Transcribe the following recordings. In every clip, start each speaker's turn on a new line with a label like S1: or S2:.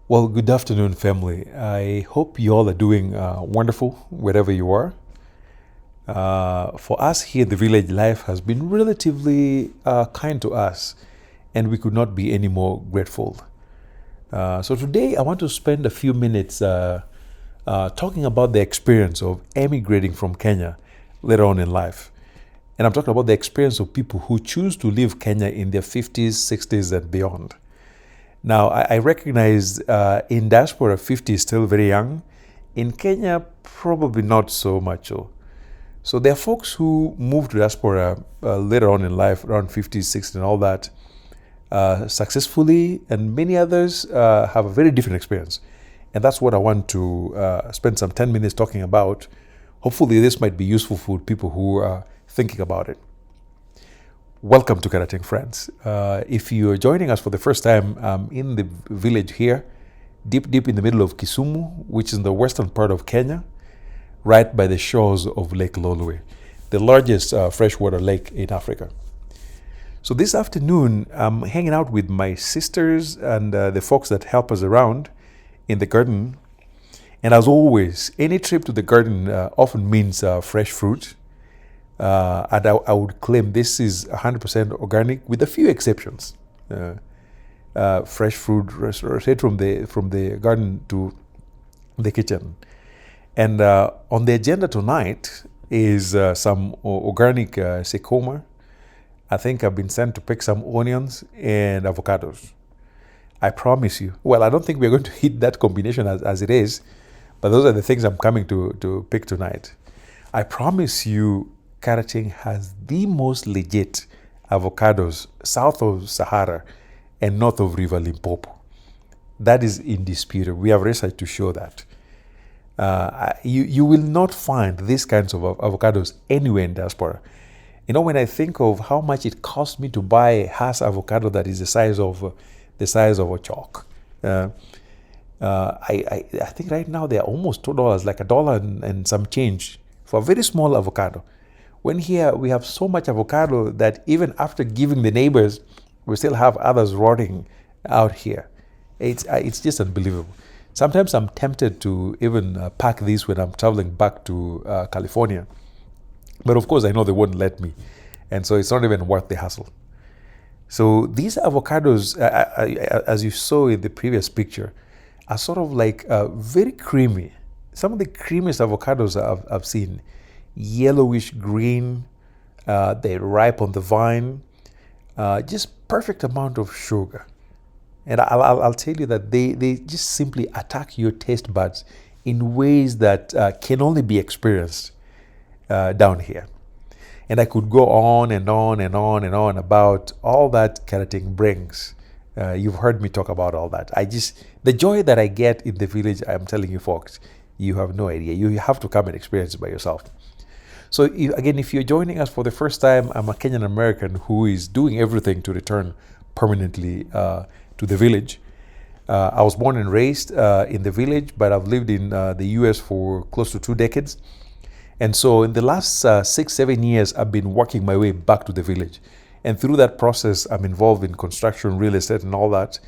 S1: Well, good afternoon, family. I hope you all are doing wonderful wherever you are. For us here in the village, life has been relatively kind to us, and we could not be any more grateful. So today, I want to spend a few minutes talking about the experience of emigrating from Kenya later on in life. And I'm talking about the experience of people who choose to leave Kenya in their 50s, 60s, and beyond. Now, I recognize in diaspora, 50 is still very young. In Kenya, probably not so much so. So there are folks who move to diaspora later on in life, around 50s, 60s, and all that, successfully, and many others have a very different experience. And that's what I want to spend some 10 minutes talking about. Hopefully, this might be useful for people who are thinking about it. Welcome to Karateng, friends. If you're joining us for the first time, I'm in the village here, deep in the middle of Kisumu, which is in the western part of Kenya, right by the shores of Lake Lolwe, the largest freshwater lake in Africa. So this afternoon, I'm hanging out with my sisters and the folks that help us around in the garden. And as always, any trip to the garden often means fresh fruit. And I would claim this is 100% organic, with a few exceptions. Fresh fruit straight from the garden to the kitchen. And on the agenda tonight is some organic secoma. I think I've been sent to pick some onions and avocados. I promise you. Well, I don't think we're going to hit that combination as it is, but those are the things I'm coming to pick tonight. I promise you, Karateng has the most legit avocados south of Sahara and north of River Limpopo. That is indisputable. We have research to show that. You will not find these kinds of avocados anywhere in diaspora. You know, when I think of how much it cost me to buy a Hass avocado that is the size of a chalk, I think right now they are almost $2, like $1 and some change for a very small avocado. When here we have so much avocado that even after giving the neighbors, we still have others rotting out here. It's just unbelievable. Sometimes I'm tempted to even pack these when I'm traveling back to California. But of course, I know they won't let me. And so it's not even worth the hassle. So these avocados, as you saw in the previous picture, are sort of like very creamy. Some of the creamiest avocados I've seen. Yellowish green, they ripe on the vine, just perfect amount of sugar. And I'll tell you that they just simply attack your taste buds in ways that can only be experienced down here. And I could go on and on and on and on about all that Karateng brings. You've heard me talk about all that. The joy that I get in the village, I'm telling you folks, you have no idea. You have to come and experience it by yourself. So again, if you're joining us for the first time, I'm a Kenyan American who is doing everything to return permanently to the village. I was born and raised in the village, but I've lived in the US for close to 2 decades. And so in the last 6-7 years, I've been working my way back to the village. And through that process, I'm involved in construction, real estate, and all that.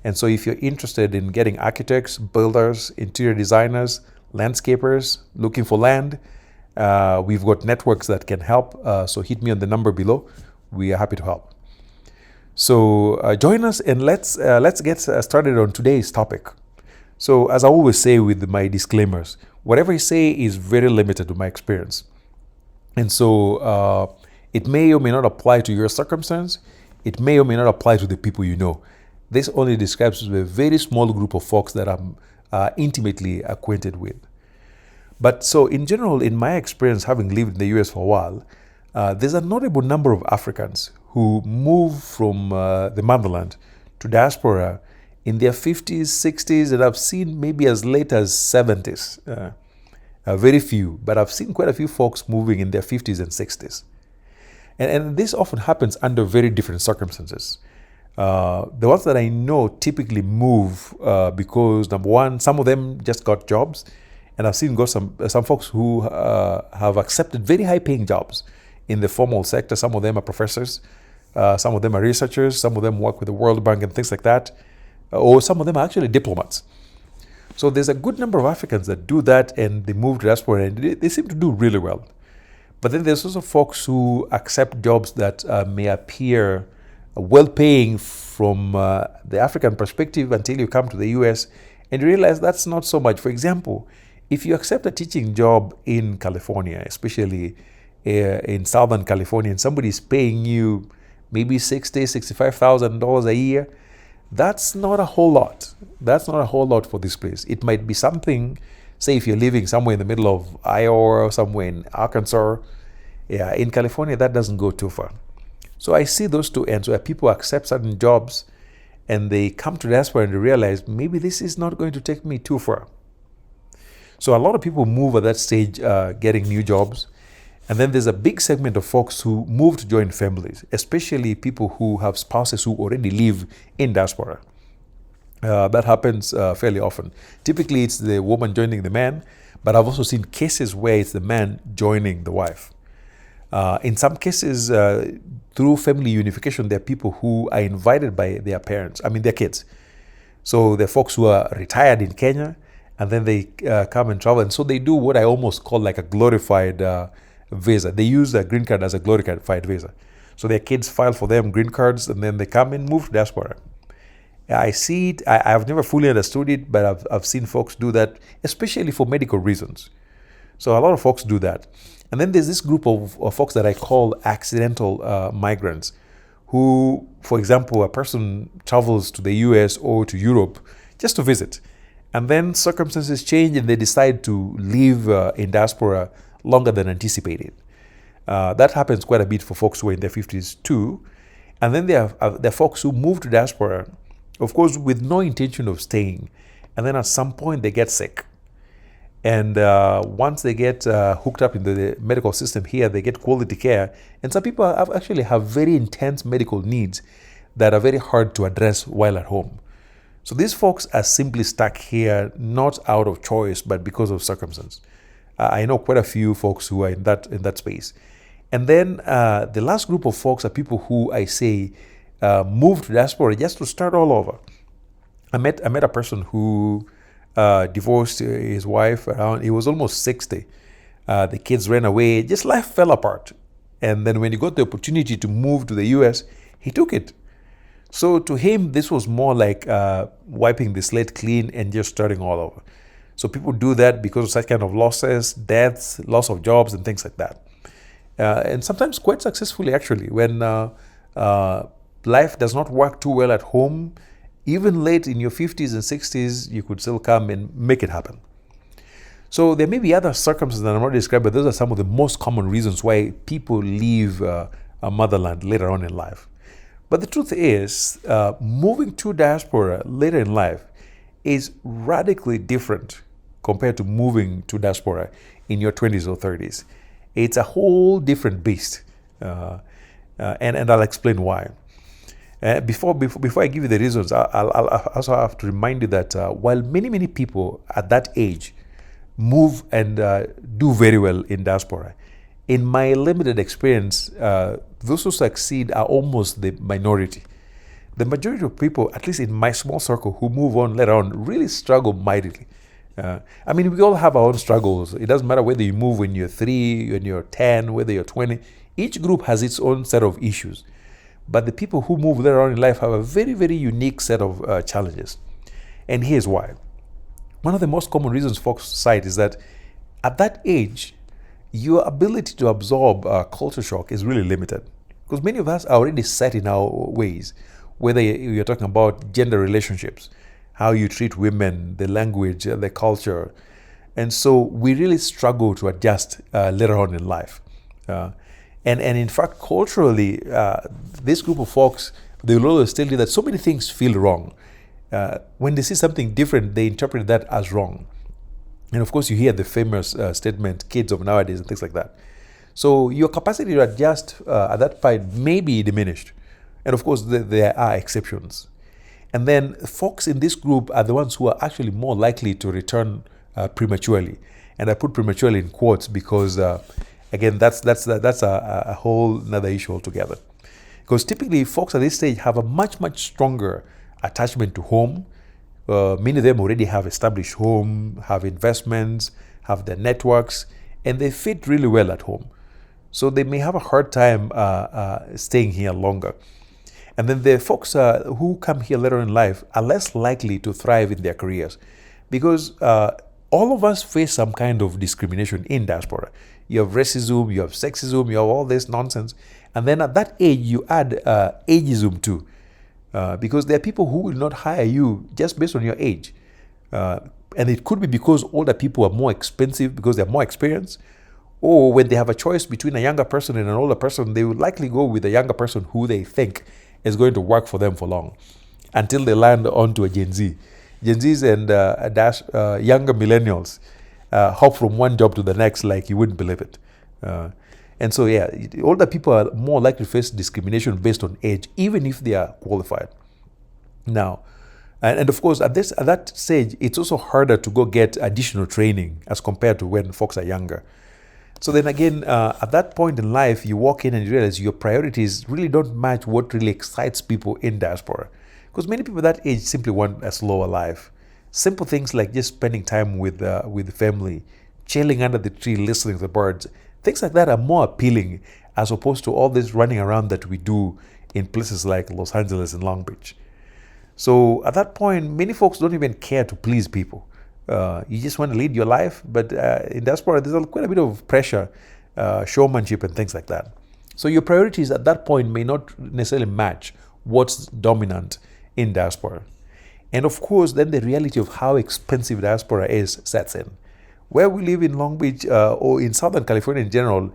S1: And so if you're interested in getting architects, builders, interior designers, landscapers, looking for land, we've got networks that can help. So hit me on the number below. We are happy to help. So join us and let's get started on today's topic. So as I always say with my disclaimers, whatever I say is very limited to my experience. And so it may or may not apply to your circumstance. It may or may not apply to the people you know. This only describes a very small group of folks that I'm intimately acquainted with. But so in general, in my experience, having lived in the US for a while, there's a notable number of Africans who move from the motherland to diaspora in their 50s, 60s, and I've seen maybe as late as 70s. Very few, but I've seen quite a few folks moving in their 50s and 60s. And this often happens under very different circumstances. The ones that I know typically move because, number one, some of them just got jobs. And I've seen some folks who have accepted very high-paying jobs in the formal sector. Some of them are professors, some of them are researchers, some of them work with the World Bank and things like that. or some of them are actually diplomats. So there's a good number of Africans that do that, and they move to diaspora, and they seem to do really well. But then there's also folks who accept jobs that may appear well-paying from the African perspective until you come to the US and you realize that's not so much. For example, if you accept a teaching job in California, especially in Southern California, and somebody's paying you maybe $60,000, $65,000 a year, that's not a whole lot. That's not a whole lot for this place. It might be something, say if you're living somewhere in the middle of Iowa or somewhere in Arkansas. Yeah, in California, that doesn't go too far. So I see those two ends where people accept certain jobs and they come to diaspora and they realize maybe this is not going to take me too far. So a lot of people move at that stage, getting new jobs. And then there's a big segment of folks who move to join families, especially people who have spouses who already live in diaspora. That happens fairly often. Typically, it's the woman joining the man, but I've also seen cases where it's the man joining the wife. In some cases, through family unification, there are people who are invited by their parents, their kids. So there are folks who are retired in Kenya, and then they come and travel. And so they do what I almost call like a glorified visa. They use a green card as a glorified visa. So their kids file for them green cards, and then they come and move to diaspora. I see it. I've never fully understood it, but I've seen folks do that, especially for medical reasons. So a lot of folks do that. And then there's this group of folks that I call accidental migrants who, for example, a person travels to the US or to Europe just to visit. And then circumstances change and they decide to live in diaspora longer than anticipated. That happens quite a bit for folks who are in their 50s too. And then there are folks who move to diaspora, of course, with no intention of staying. And then at some point they get sick. And once they get hooked up into the medical system here, they get quality care. And some people actually have very intense medical needs that are very hard to address while at home. So these folks are simply stuck here, not out of choice, but because of circumstance. I know quite a few folks who are in that space. And then the last group of folks are people who I say move to diaspora just to start all over. I met a person who divorced his wife around, he was almost 60. The kids ran away, just life fell apart. And then when he got the opportunity to move to the US, he took it. So to him, this was more like wiping the slate clean and just starting all over. So people do that because of such kind of losses, deaths, loss of jobs, and things like that. And sometimes quite successfully, actually, when life does not work too well at home, even late in your 50s and 60s, you could still come and make it happen. So there may be other circumstances that I'm not describing, but those are some of the most common reasons why people leave a motherland later on in life. But the truth is, moving to diaspora later in life is radically different compared to moving to diaspora in your 20s or 30s. It's a whole different beast, and I'll explain why. Before I give you the reasons, I'll also have to remind you that while many people at that age move and do very well in diaspora, in my limited experience, those who succeed are almost the minority. The majority of people, at least in my small circle, who move on later on, really struggle mightily. We all have our own struggles. It doesn't matter whether you move when you're 3, when you're 10, whether you're 20. Each group has its own set of issues. But the people who move later on in life have a very, very unique set of challenges. And here's why. One of the most common reasons folks cite is that at that age, your ability to absorb culture shock is really limited. Because many of us are already set in our ways, whether you're talking about gender relationships, how you treat women, the language, the culture. And so we really struggle to adjust later on in life. And in fact, culturally, this group of folks, they will always tell you that so many things feel wrong. When they see something different, they interpret that as wrong. And of course, you hear the famous statement, kids of nowadays and things like that. So your capacity to adjust at that point may be diminished. And of course, there are exceptions. And then folks in this group are the ones who are actually more likely to return prematurely. And I put prematurely in quotes because again, that's a whole another issue altogether. Because typically, folks at this stage have a much stronger attachment to home. Many of them already have established home, have investments, have their networks, and they fit really well at home. So they may have a hard time staying here longer. And then the folks who come here later in life are less likely to thrive in their careers because all of us face some kind of discrimination in diaspora. You have racism, you have sexism, you have all this nonsense. And then at that age, you add ageism too. Because there are people who will not hire you just based on your age. And it could be because older people are more expensive because they're more experienced. Or when they have a choice between a younger person and an older person, they would likely go with a younger person who they think is going to work for them for long until they land onto a Gen Z. Gen Zs and younger millennials hop from one job to the next like you wouldn't believe it. And so, yeah, older people are more likely to face discrimination based on age, even if they are qualified. Now, and of course, at that stage, it's also harder to go get additional training as compared to when folks are younger. So then again, at that point in life, you walk in and you realize your priorities really don't match what really excites people in diaspora. Because many people that age simply want a slower life. Simple things like just spending time with family, chilling under the tree, listening to the birds. Things like that are more appealing as opposed to all this running around that we do in places like Los Angeles and Long Beach. So at that point, many folks don't even care to please people. You just want to lead your life, but in diaspora, there's quite a bit of pressure, showmanship and things like that. So your priorities at that point may not necessarily match what's dominant in diaspora. And of course, then the reality of how expensive diaspora is sets in. Where we live in Long Beach or in Southern California in general,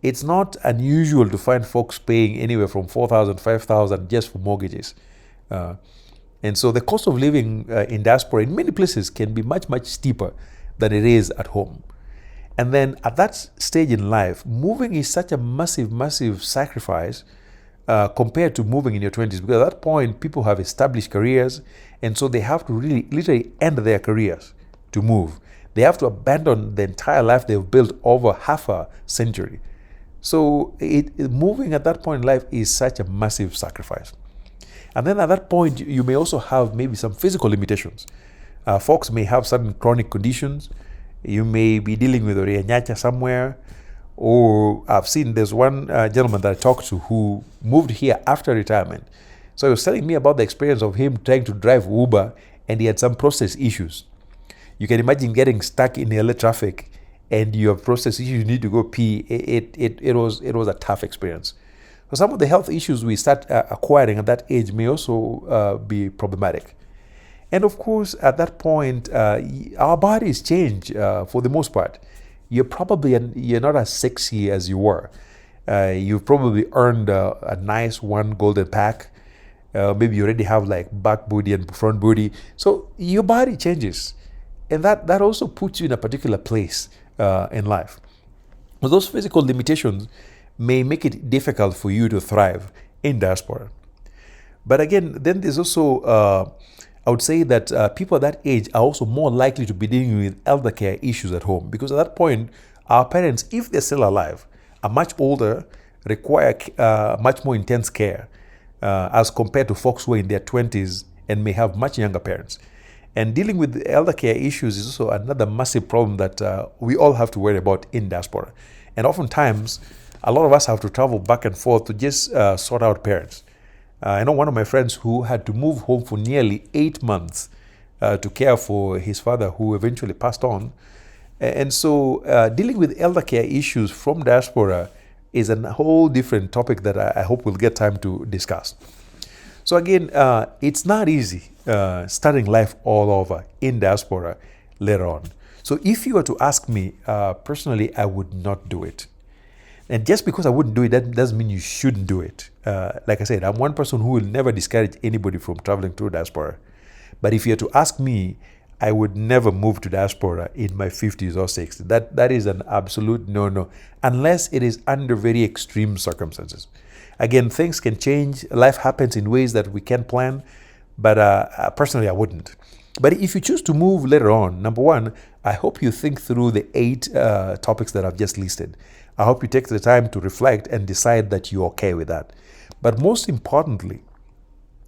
S1: it's not unusual to find folks paying anywhere from $4,000, $5,000 just for mortgages. And so the cost of living in diaspora in many places can be much, much steeper than it is at home. And then at that stage in life, moving is such a massive, massive sacrifice compared to moving in your 20s. Because at that point, people have established careers, and so they have to really literally end their careers to move. They have to abandon the entire life they've built over half a century. So moving at that point in life is such a massive sacrifice. And then at that point, you may also have maybe some physical limitations. Folks may have certain chronic conditions. You may be dealing with Orianyacha somewhere. Or I've seen there's one gentleman that I talked to who moved here after retirement. So he was telling me about the experience of him trying to drive Uber, and he had some process issues. You can imagine getting stuck in LA traffic and you have process issues, you need to go pee. It was a tough experience. So some of the health issues we start acquiring at that age may also be problematic. And of course, at that point, our bodies change for the most part. You're not as sexy as you were. You've probably earned a nice one golden pack. Maybe you already have like back booty and front booty. So your body changes. And that also puts you in a particular place in life. But those physical limitations may make it difficult for you to thrive in diaspora. But again, then there's also, I would say that people at that age are also more likely to be dealing with elder care issues at home. Because at that point, our parents, if they're still alive, are much older, require much more intense care as compared to folks who are in their 20s and may have much younger parents. And dealing with elder care issues is also another massive problem that we all have to worry about in diaspora. And oftentimes, a lot of us have to travel back and forth to just sort out parents. I know one of my friends who had to move home for nearly 8 months to care for his father, who eventually passed on. And so dealing with elder care issues from diaspora is a whole different topic that I hope we'll get time to discuss. So again, it's not easy starting life all over in diaspora later on. So if you were to ask me, personally, I would not do it. And just because I wouldn't do it, that doesn't mean you shouldn't do it. Like I said, I'm one person who will never discourage anybody from traveling through diaspora. But if you were to ask me, I would never move to diaspora in my 50s or 60s. That is an absolute no-no, unless it is under very extreme circumstances. Again, things can change. Life happens in ways that we can't plan. But personally, I wouldn't. But if you choose to move later on, number one, I hope you think through the 8 topics that I've just listed. I hope you take the time to reflect and decide that you're okay with that. But most importantly,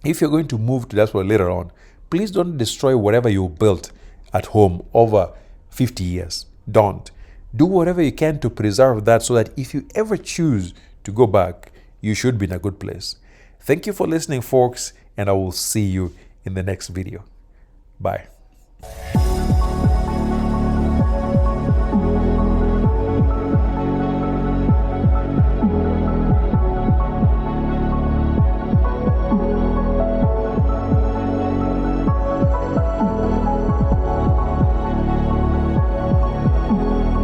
S1: if you're going to move to diaspora later on, please don't destroy whatever you built at home over 50 years. Don't. Do whatever you can to preserve that so that if you ever choose to go back, you should be in a good place. Thank you for listening, folks, and I will see you in the next video. Bye.